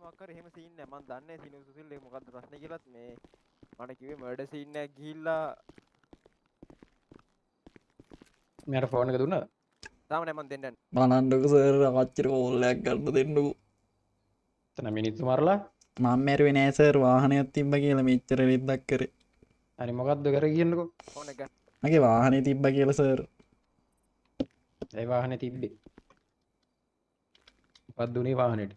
මොකක් හරි එහෙම සීන් නෑ මම දන්නේ සීනු සුසිල් ඒක මොකද්ද ප්‍රශ්නේ කියලාත් මේ මට කිව්වේ මර්ඩර් සීන් එකක් ගිහිල්ලා මෙයාට ෆෝන් එක දුන්නාද? තාම නෑ මම දෙන්න බලන්නකෝ සර් ආච්චිට කෝල් එකක් ගන්න දෙන්නකෝ. එතන මිනිත්තු මරලා මම මැරුවේ නෑ සර් වාහනයක් තිබ්බ කියලා මෙච්චර විද්දක් කරේ. හරි මොකද්ද කරේ කියන්නකෝ. ෆෝන් එක ගන්න. මගේ වාහනේ තිබ්බ කියලා සර්. ඒ වාහනේ තිබ්බේ. මොකද්ද උනේ වාහනේට?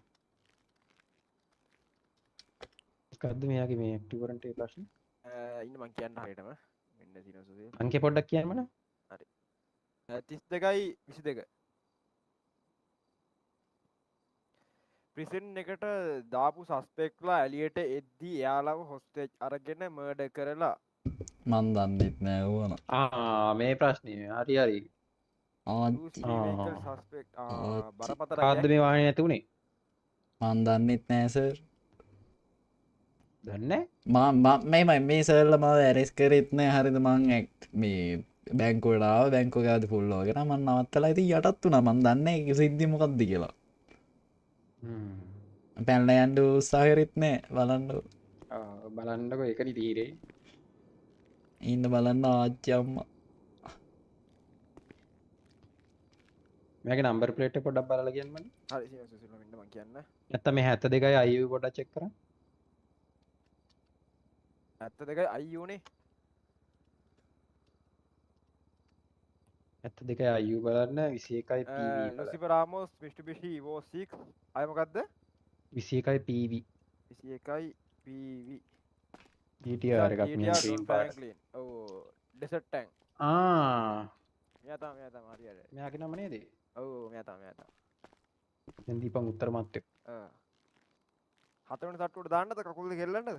මොකද්ද මෙයාගේ මේ ඇක්ටිව් වරන්ට් එකේ ප්‍රශ්නේ? ඉන්න මං කියන්න හරියටම මෙන්න සීනු සුසිල් අංකේ පොඩ්ඩක් කියන්න මන. හරි 32යි 22 ප්‍රිසන් එකට දාපු සස්පෙක්ලා එලියට එද්දි එයාලව හොස්ටේජ් අරගෙන මර්ඩර් කරලා මන් දන්නෙත් නෑ ඕන. මේ ප්‍රශ්නේ හරි හරි. ආච්චි බරපතල කාද්ද මේ වාහනේ නැති උනේ? මන් දන්නෙත් නෑ සර්. දන්නේ මම මේ සර්ලා මාව ඇරෙස් කරෙත් නෑ හරිද මං මේ බැංකුවට ආව බැංකුව ගාද ෆුල් වගෙන මම නවත්තලා ඉතින් යටත් වුණා මන් දන්නේ ඒක සිද්ධිය මොකක්ද කියලා. පැනලා යන්න උත්සාහ කරෙත් නෑ බලන්නකෝ. බලන්නකෝ ඒකනි තීරේ. ඉන්න බලන්න ආච්චි අම්මා. මගේ නම්බර් ප්ලේට් එක පොඩ්ඩක් බලලා කියන්න මම. හරි සීනු සුසිල් මෙන්න මං කියන්න නැත්තම් මේ 72යි IU පොඩ්ඩක් චෙක් කරන්න. 72යි අයියෝනේ 72යි IU බලන්න 21යි PV බලන්න. ලුසිෆර් රාමෝස් මිස්ටුබිෂි ඉවෝ 6 අය මොකද්ද 21යි PV 21යි PV GTR එකක් මේ green පාට. ඔව් ඩෙසර්ට් ටැන්ක් මෙයා තමයි හරියට මෙයාගේ නම නේද? ඔව් මෙයා තමයි දැන් දීපන් උත්තර මාත්‍ය. හතරවෙනි තට්ටුවට දාන්නද කකුල් දෙක එල්ලන්නද?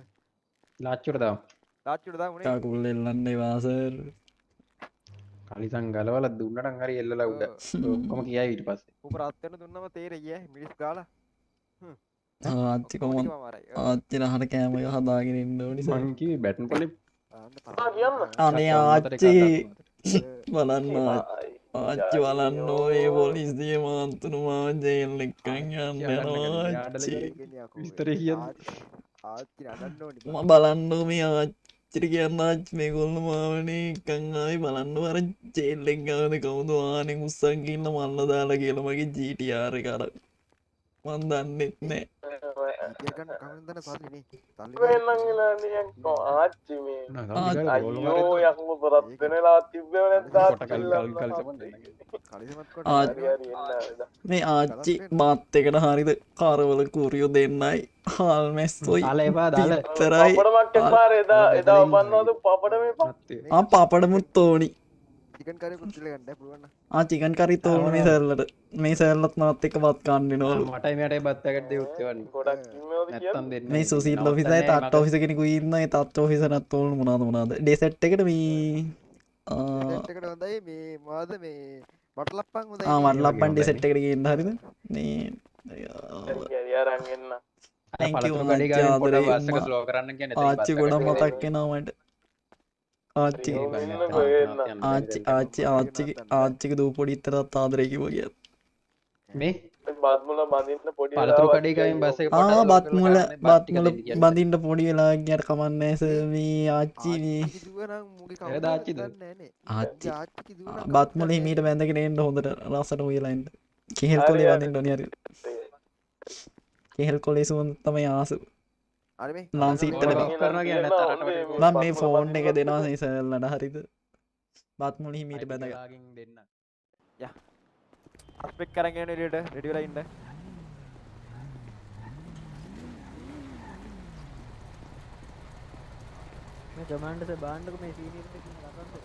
ලාච්චුවට දාමු. ලාච්චුවට දාමු නේ. කකුල් එල්ලන්නේ වාසර්. කලිසම් ගලවලා දුන්නනම් හරි එල්ලලා උඩ. ඔක්කොම කියයි ඊට පස්සේ. උප රත් වෙන දුන්නම තේරෙයි ඈ මිනිස් ගාලා. ආච්චි කොහොමද? ආච්චි නහර කෑම එක හදාගෙන ඉන්න ඕනි සර්. මං කිව්වේ බැටන් පොලේ අනේ ආච්චි බලන්න ආච්චි බලන්න ඔය පොලිසිය මාන්තුණු මාව ජේල් එකෙන් යන්න යනවා ආච්චි. විස්තරේ කියන්න. ආච්චි නඩන්න ඕනි. මම බලන්න මේ ආච්චිට කියන්න ආච්චි මේගොල්ලෝ මාවනේ එකන් ආයි බලන්න වර ජේල් එක ගානද කවුද ආනෙන් උස්සන් ගින්න මල්ල දාලා කියලා මගේ GTR එක අර මන් දන්නෙත් නෑ. ඒකන කමෙන් දන සල්ලි නේ. සල්ලි වෙනන් එලා නියන් ආච්චි මේ අයියෝ යකෝ බරත් වෙනලා තිබ්බේ නැත්නම් මේ ආච්චි මාත් එකට හරිද කාරවල කුරියෝ දෙන්නයි හාල් මැස්සොයි විතරයි එදා උපන්නවද පපඩ මේ පාපඩමුත් ඕනි. චිකන් කරි කුත් ගන්න පුළුවන් චිකන් කරිත් ඕන මේ සර්ලට මේ සර්ලත් මාත් එක්ක බත් කන්න නෝලු. මටයි මෙයාටයි බත් පැකට් දෙක උත්තේවන්නේ. ගොඩක් කිව්වද නැත්තම් දෙන්නේ. මේ සුසිල් ඔෆිසරයි තාත්ත ඔෆිසර් කෙනෙකුයි ඉන්නවා. ඒ තාත්ත ඔෆිසරත් ඕන මොනවාද ඩෙසර්ට් එකට මේ එකට හොඳයි මේ මොකද මේ මටලප්පන් හොඳයි. මටලප්පන් ඩෙසර්ට් එකට ගේන්න හරිද මේ අරන් එන්න thank you ගඩි ගානේ පොඩ බස් එක ස්ලෝ කරන්න කියන්නේ ආච්චි ගොඩක් මතක් වෙනවා මට. ආච්චික දූ පොඩි ඉතරත් ආදරේ කිව්වා කියත් මේ බත්මුල බඳින්න පොඩි පළතුරු කඩේ ගාමින් බස් එක බත්මුල බඳින්න පොඩි වෙලා ගියට කමන්නේ සර් මේ ආච්චි මේ ආච්චි බත්මුල හිමීට බැඳගෙන එන්න හොඳට රසට උයලා එන්න කෙහෙල් කොලේ වදින්න ඕනේ හරි කෙහෙල් කොලේ සුවඳ තමයි ආසු අර මේ නාන්සිට්ට කරනවා කියන්නේ තරන්න මම මේ ෆෝන් එක දෙනවා සීසල්ලට හරිද බත්මුල හිමීට බැඳගෙන දෙන්න. යා ස්පෙක් කරන් යන එළියට රෙඩි වෙලා ඉන්න. මේ කමාන්ඩර් සේ බාන්නක මේ සීනියර් එක කියන රසන්ත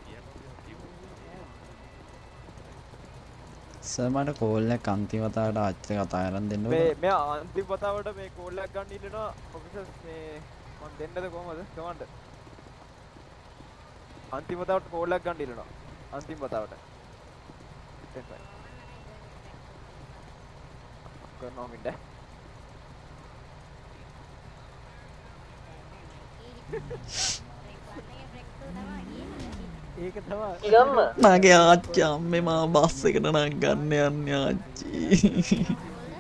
සර් මට කෝල් එක අන්තිම වතාවට ආච්චිට කතා කරන් දෙන්න ඕන. මේ අන්තිම වතාවට මේ කෝල් එකක් ගන්න ඉන්නවා ඔෆිසර්ස් මේ මම දෙන්නද කොහමද කමාන්ඩර් අන්තිම වතාවට කෝල් එකක් ගන්න ඉන්නවා අන්තිම වතාවට කරනවා මින්ද ඒක තමයි මගේ ආච්චි අම්මේ මා බස් එකට නම් ගන්න යන්නේ ආච්චි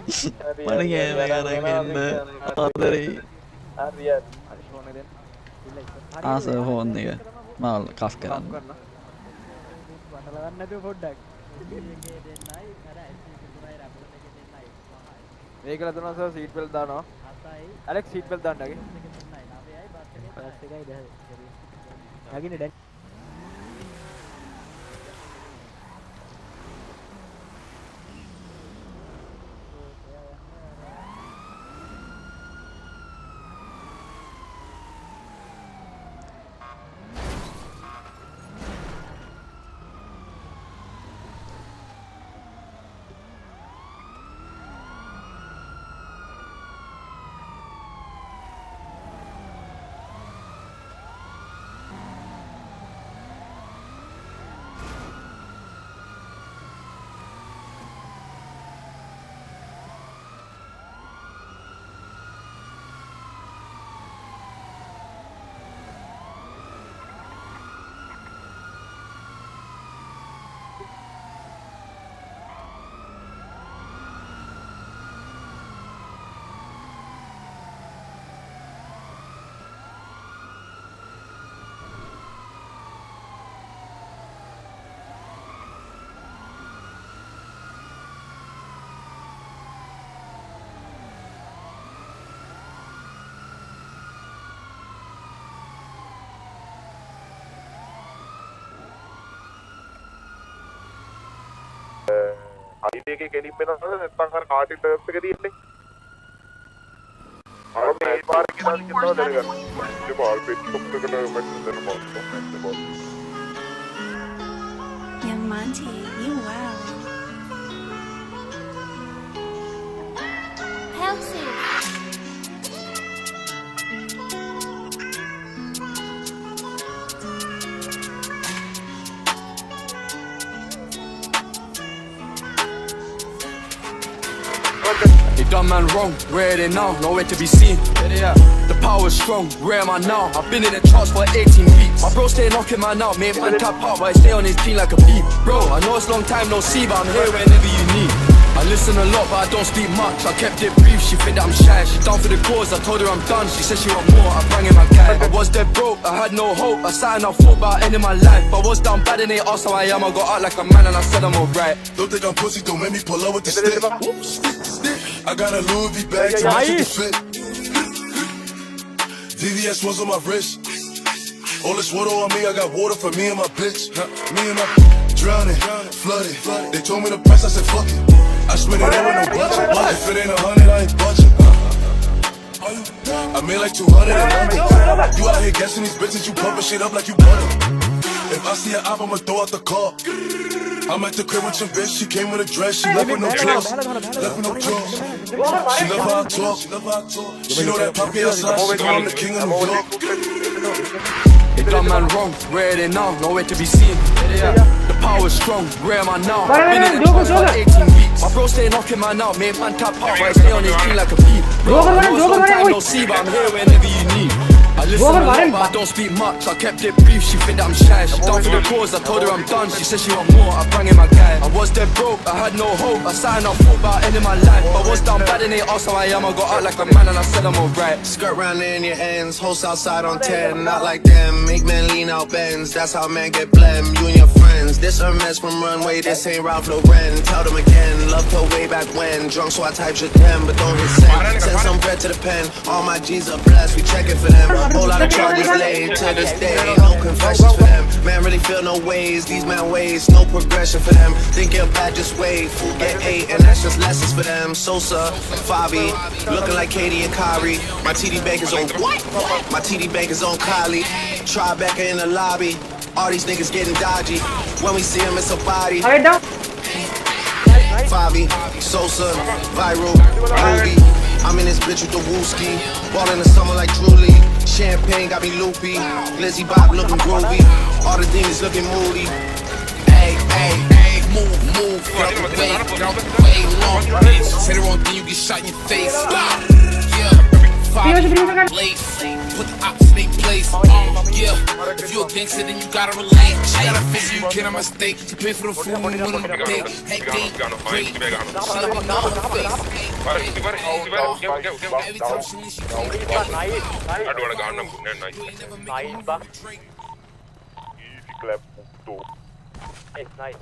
මට කෑම කරගන්න ආදරේ. හරි හරි ෆෝන් එක දෙන්න. ආස ෆෝන් එක මම කෆ් කරන්න. කරන්න. වටල ගන්න නැතුව පොඩ්ඩක්. එකේ දෙන්නයි අර ඇස්ටි තුනයි රැපර් එකේ දෙන්නයි. මේකල දුන්නා සර් සීට් බෙල්ට් දානවා. 7යි ඇලෙක්ස් සීට් බෙල්ට් දාන්නගේ. එකේ දෙන්නයි 9යි බස් එකයි 10යි. යකිනේ දැන් හයිවේ එකේ ගෙලින් වෙනවද නැත්නම් අර කාටි ටර්ෆ් එක තියෙන්නේ අර මේ පාරේ ගෙනාලි කියනවා දැනගන්න ඒ පාර පෙට්‍රොල් එකට මැට් දෙන්න බෑ Young Monty, you wow. Healthy. They done man wrong, where are they now? Nowhere to be seen. The power's strong, where am I now? I've been in the charts for 18 weeks. My bro stay knocking man out, made man tap out, but I stay on his team like a beat. Bro, I know it's long time no see, but I'm here whenever you need. I listen a lot, but I don't speak much. I kept it brief, she think that I'm shy. She down for the cause, I told her I'm done. She said she want more, I bang in my guy. I was dead broke, I had no hope. I sat and I thought about ending my life. I was down bad and they asked how I am. I got out like a man and I said I'm alright. Don't think I'm pussy, don't make me pull up with the stick. I got a Louis V bag to match the fit. VVS ones on my wrist. All this water on me, I got water for me and my bitch. Me and my drowning, flooded. They told me the price, I said fuck it. I spend it all in no budget. If it ain't 100, I ain't budget. I made like 200 in London. You out here guessing these bitches, you pumping shit up like you butter. If I see an op, I'ma throw out the car. I'm at the crib with your bitch, she came with a dress, she left with no drawers. Left with no drawers. She love how I talk. She know that poppy outside, she know I'm the king of New York. They done man wrong, where are they now? Nowhere to be seen. The power's strong, where am I now? I've been in the charts for 18 weeks. My bro stay knocking man out, made man tap out, but I stay on his team like a beat. Bro, I know it's long time no see, but I'm here whenever you need. I listen a lot, but I don't speak much. I kept it brief, she think that I'm shy. She down for the cause, I told her I'm done. She said she want more, I bang in my guy. I was dead broke, I had no hope. I sat and I thought about ending my life. I was down bad and they asked how I am. I got out like a man and I said I'm alright. Skirt round in your ends, host outside on 10. Not like them, make men lean out bends. That's how men get blem, you and your friends. This a mess from Runway, this ain't Ralph Lauren. Tell them again, loved her way back when. Drunk so I type shit them, but don't hit send. Send some bread to the pen, all my G's are blessed, we checking for them. Whole lot of charges laid to this day, no confessions for them. Man really feel no ways, these man ways, no progression for them. Think you're bad, just wait, food get 8, and that's just lessons for them. Sosa, Fabi, looking like Katie and Kyrie. My TD bank is on what? My TD bank is on Kylie. Tribeca in the lobby, all these niggas getting dodgy. When we see them, it's a body. Fabi, Sosa, Viral, Ruby. I'm in this bitch with the wooski. Ball in the summer like Drew Lee. Champagne got me loopy. Lizzie Bob looking groovy. All the demons looking moody. Hey, hey, hey, move, get out the way long, bitch. Say the wrong thing, you get shot in your face. Yeah, 5 late. Put the ops in their place. Yeah, if you a gangster, then you gotta relate. She got a fish, you get on my steak. She pay for the food, we went on the date. Hey, date, great. She let me know her face. Every time she leaves, she take it. Easy clap. 2. Nice.